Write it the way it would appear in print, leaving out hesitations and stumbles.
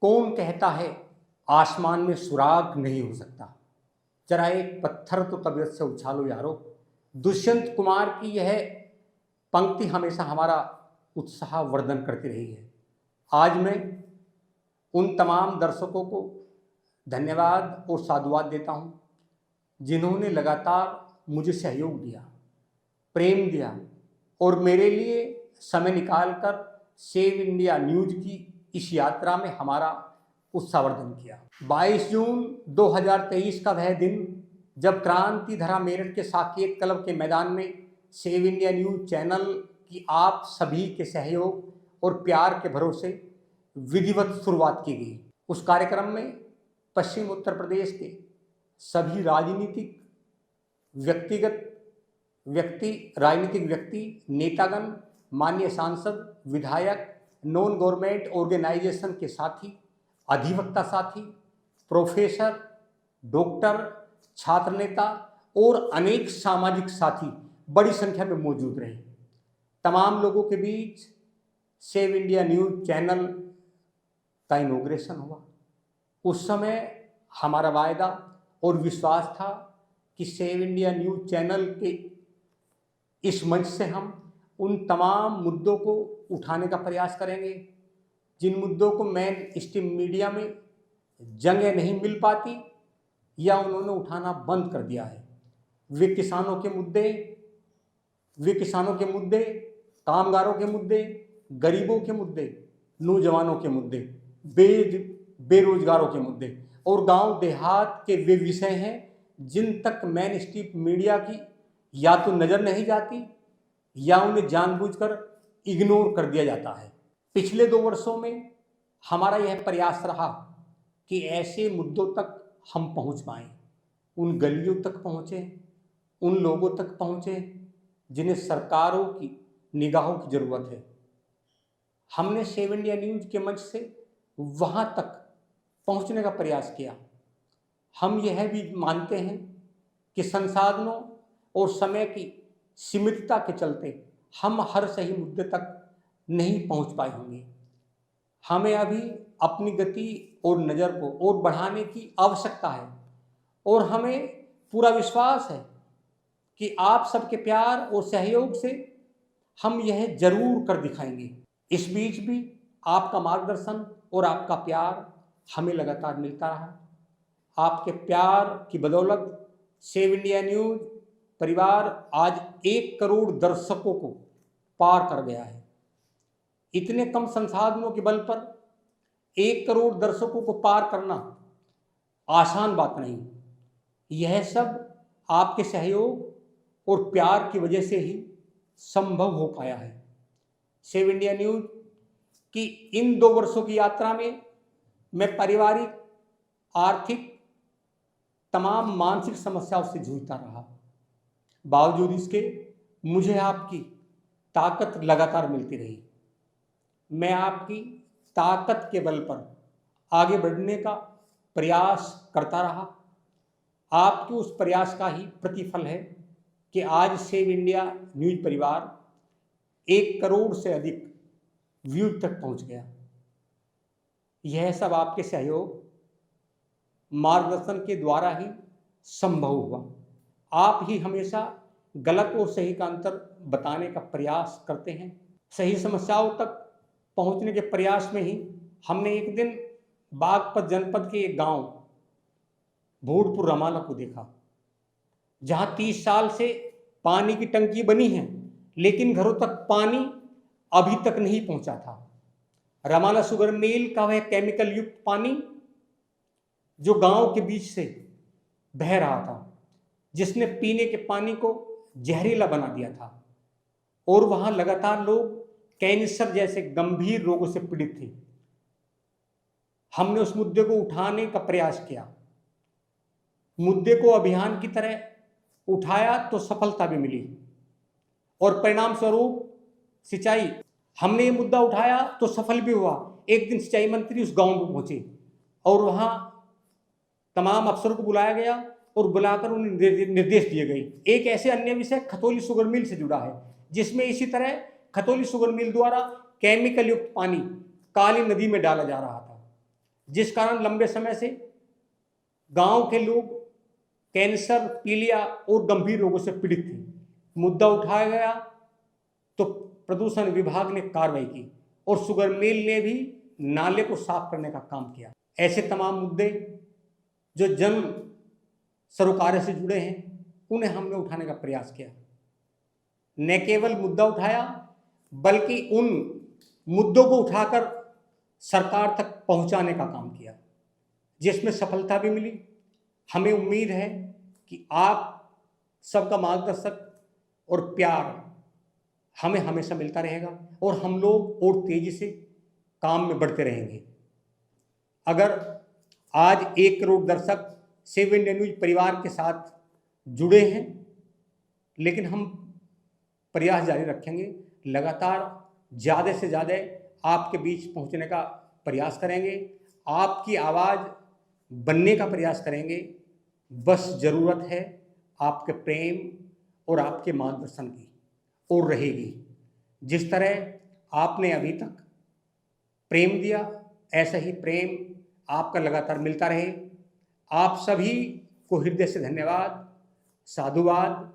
कौन कहता है आसमान में सुराग नहीं हो सकता, जरा एक पत्थर तो तबीयत से उछालो यारो। दुष्यंत कुमार की यह पंक्ति हमेशा हमारा उत्साह वर्धन करती रही है। आज मैं उन तमाम दर्शकों को धन्यवाद और साधुवाद देता हूं जिन्होंने लगातार मुझे सहयोग दिया, प्रेम दिया और मेरे लिए समय निकालकर सेव इंडिया न्यूज की इस यात्रा में हमारा उत्साहवर्धन किया। 22 जून 2023 का वह दिन जब क्रांति धरा मेरठ के साकेत क्लब के मैदान में सेव इंडिया न्यूज चैनल की आप सभी के सहयोग और प्यार के भरोसे विधिवत शुरुआत की गई। उस कार्यक्रम में पश्चिम उत्तर प्रदेश के सभी राजनीतिक व्यक्ति, नेतागण, माननीय सांसद, विधायक, नॉन गवर्नमेंट ऑर्गेनाइजेशन के साथी, अधिवक्ता साथी, प्रोफेसर, डॉक्टर, छात्र नेता और अनेक सामाजिक साथी बड़ी संख्या में मौजूद रहे। तमाम लोगों के बीच सेव इंडिया न्यूज चैनल का इनॉग्रेशन हुआ। उस समय हमारा वायदा और विश्वास था कि सेव इंडिया न्यूज चैनल के इस मंच से हम उन तमाम मुद्दों को उठाने का प्रयास करेंगे जिन मुद्दों को मेन स्ट्रीम मीडिया में जगह नहीं मिल पाती या उन्होंने उठाना बंद कर दिया है। वे किसानों के मुद्दे, कामगारों के मुद्दे, गरीबों के मुद्दे, नौजवानों के मुद्दे, बेरोजगारों के मुद्दे और गांव देहात के वे विषय हैं जिन तक मेन स्ट्रीम मीडिया की या तो नज़र नहीं जाती या उन्हें जानबूझकर इग्नोर कर दिया जाता है। पिछले 2 वर्षों में हमारा यह प्रयास रहा कि ऐसे मुद्दों तक हम पहुंच पाएं, उन गलियों तक पहुंचे, उन लोगों तक पहुंचे जिन्हें सरकारों की निगाहों की ज़रूरत है। हमने सेव इंडिया न्यूज के मंच से वहां तक पहुंचने का प्रयास किया। हम यह भी मानते हैं कि संसाधनों और समय की सीमितता के चलते हम हर सही मुद्दे तक नहीं पहुंच पाए होंगे। हमें अभी अपनी गति और नज़र को और बढ़ाने की आवश्यकता है और हमें पूरा विश्वास है कि आप सबके प्यार और सहयोग से हम यह जरूर कर दिखाएंगे। इस बीच भी आपका मार्गदर्शन और आपका प्यार हमें लगातार मिलता रहा। आपके प्यार की बदौलत सेव इंडिया न्यूज परिवार आज 1 करोड़ दर्शकों को पार कर गया है। इतने कम संसाधनों के बल पर 1 करोड़ दर्शकों को पार करना आसान बात नहीं। यह सब आपके सहयोग और प्यार की वजह से ही संभव हो पाया है। सेव इंडिया न्यूज की इन 2 वर्षों की यात्रा में मैं पारिवारिक, आर्थिक, तमाम मानसिक समस्याओं से जूझता रहा। बावजूद इसके मुझे आपकी ताकत लगातार मिलती रही। मैं आपकी ताकत के बल पर आगे बढ़ने का प्रयास करता रहा। आपके उस प्रयास का ही प्रतिफल है कि आज सेव इंडिया न्यूज परिवार 1 करोड़ से अधिक व्यूज तक पहुंच गया। यह सब आपके सहयोग, मार्गदर्शन के द्वारा ही संभव हुआ। आप ही हमेशा गलत और सही का अंतर बताने का प्रयास करते हैं। सही समस्याओं तक पहुंचने के प्रयास में ही हमने एक दिन बागपत जनपद के एक गांव भूड़पुर रमाला को देखा, जहां 30 साल से पानी की टंकी बनी है लेकिन घरों तक पानी अभी तक नहीं पहुंचा था। रमाला शुगर मिल का वह केमिकल युक्त पानी जो गांव के बीच से बह रहा था, जिसने पीने के पानी को जहरीला बना दिया था और वहां लगातार लोग कैंसर जैसे गंभीर रोगों से पीड़ित थे। हमने उस मुद्दे को उठाने का प्रयास किया, मुद्दे को अभियान की तरह उठाया तो सफलता भी मिली और परिणाम स्वरूप सिंचाई, हमने ये मुद्दा उठाया तो सफल भी हुआ। एक दिन सिंचाई मंत्री उस गांव में पहुंचे और वहां तमाम अफसरों को बुलाया गया और बुलाकर उन्हें निर्देश दिए गए। एक ऐसे अन्य विषय खतौली शुगर मिल से जुड़ा है, जिसमें इसी तरह खतौली शुगर मिल द्वारा केमिकल युक्त पानी काली नदी में डाला जा रहा था। जिस कारण लंबे समय से गांव के लोग कैंसर, पीलिया और गंभीर रोगों से पीड़ित थे। मुद्दा उठाया गया तो प्रदूषण विभाग ने कार्रवाई की और शुगर मिल ने भी नाले को साफ करने का काम किया। ऐसे तमाम मुद्दे जो जन सरोकारों से जुड़े हैं, उन्हें हमने उठाने का प्रयास किया। न केवल मुद्दा उठाया, बल्कि उन मुद्दों को उठाकर सरकार तक पहुंचाने का काम किया, जिसमें सफलता भी मिली। हमें उम्मीद है कि आप सबका मार्गदर्शक और प्यार हमें हमेशा मिलता रहेगा और हम लोग और तेजी से काम में बढ़ते रहेंगे। अगर आज 1 करोड़ दर्शक सेव इंडिया न्यूज परिवार के साथ जुड़े हैं, लेकिन हम प्रयास जारी रखेंगे, लगातार ज़्यादा से ज़्यादा आपके बीच पहुंचने का प्रयास करेंगे, आपकी आवाज़ बनने का प्रयास करेंगे। बस ज़रूरत है आपके प्रेम और आपके मार्गदर्शन की, और रहेगी। जिस तरह आपने अभी तक प्रेम दिया, ऐसा ही प्रेम आपका लगातार मिलता रहे। आप सभी को हृदय से धन्यवाद, साधुवाद।